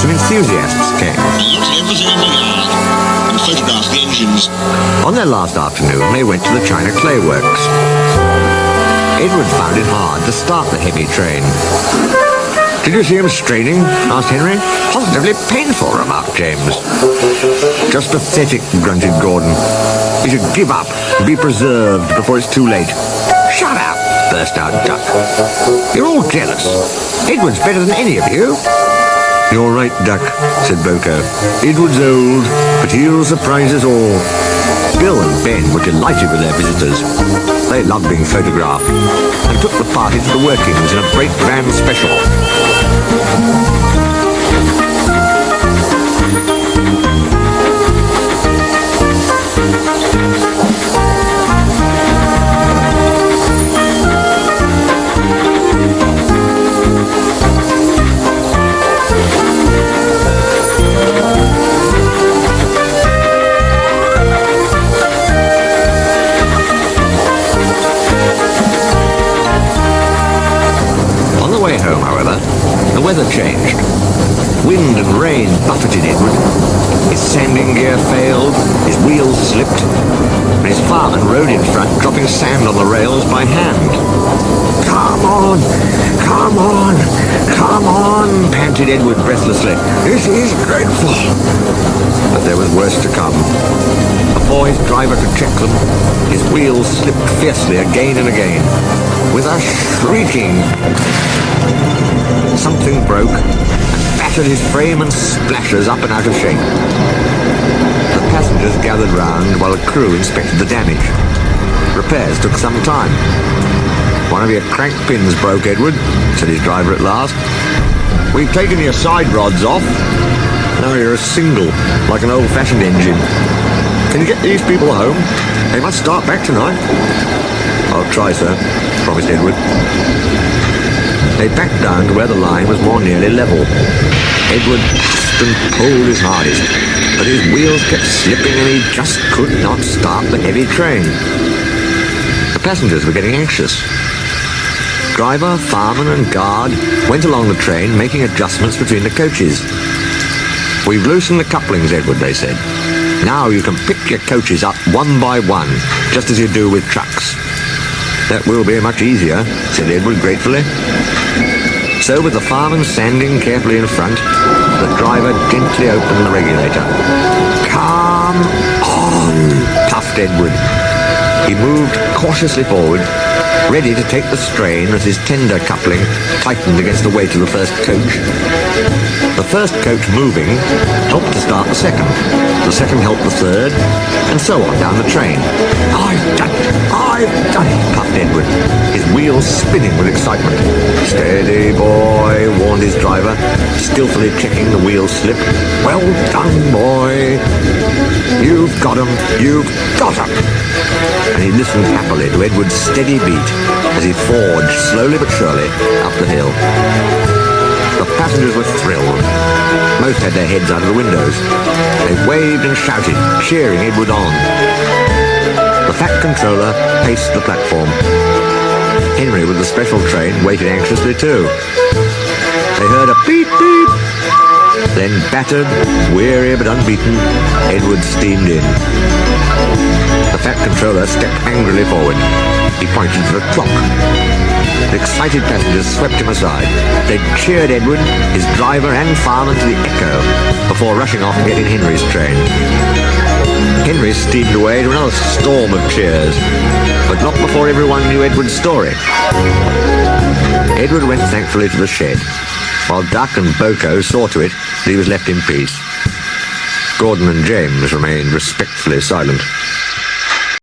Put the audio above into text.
some enthusiasts came. They looked at everything in the yard and photographed the engines. On their last afternoon, they went to the China Clay Works. Edward found it hard to start the heavy train. "Did you see him straining?" asked Henry. "Positively painful," remarked James. "Just pathetic," grunted Gordon. "He should give up and be preserved before it's too late." "Shut up," burst out Duck. "You're all jealous. Edward's better than any of you." "You're right, Duck," said Boko. "Edward's old, but he'll surprise us all." Bill and Ben were delighted with their visitors. They loved being photographed and took the party to the workings in a brake van special. The weather changed. Wind and rain buffeted Edward. His sanding gear failed, his wheels slipped, and his fireman rode in front, dropping sand on the rails by hand. "Come on, come on, come on," panted Edward breathlessly. "This is dreadful." But there was worse to come. Before his driver could check them, his wheels slipped fiercely again and again. With a shrieking, something broke and battered his frame and splashers up and out of shape. The passengers gathered round while the crew inspected the damage. Repairs took some time. "One of your crank pins broke, Edward," said his driver at last. "We've taken your side rods off. Now you're a single, like an old-fashioned engine. Can you get these people home? They must start back tonight." "I'll try, sir," promised Edward. They backed down to where the line was more nearly level. Edward puffed and pulled his hardest, but his wheels kept slipping and he just could not start the heavy train. The passengers were getting anxious. Driver, fireman and guard went along the train making adjustments between the coaches. "We've loosened the couplings, Edward," they said. "Now you can pick your coaches up one by one, just as you do with trucks." "That will be much easier," said Edward gratefully. So with the fireman standing carefully in front, the driver gently opened the regulator. "Come on," puffed Edward. He moved cautiously forward, ready to take the strain as his tender coupling tightened against the weight of the first coach. The first coach moving helped to start the second helped the third, and so on down the train. "I've done it, puffed Edward, his wheels spinning with excitement. "Steady, boy," warned his driver, skillfully checking the wheel slip. "Well done, boy. You've got 'em, you've got 'em." And he listened happily to Edward's steady beat as he forged slowly but surely up the hill. The passengers were thrilled. Most had their heads out of the windows. They waved and shouted, cheering Edward on. The fat controller paced the platform. Henry, with the special train, waited anxiously too. They heard a beep beep. Then, battered, weary but unbeaten, Edward steamed in. The fat controller stepped angrily forward. He pointed to the clock. The excited passengers swept him aside. They cheered Edward, his driver and fireman to the echo before rushing off and getting Henry's train. Henry steamed away to another storm of cheers, but not before everyone knew Edward's story. Edward went thankfully to the shed, while Duck and Boko saw to it that he was left in peace. Gordon and James remained respectfully silent.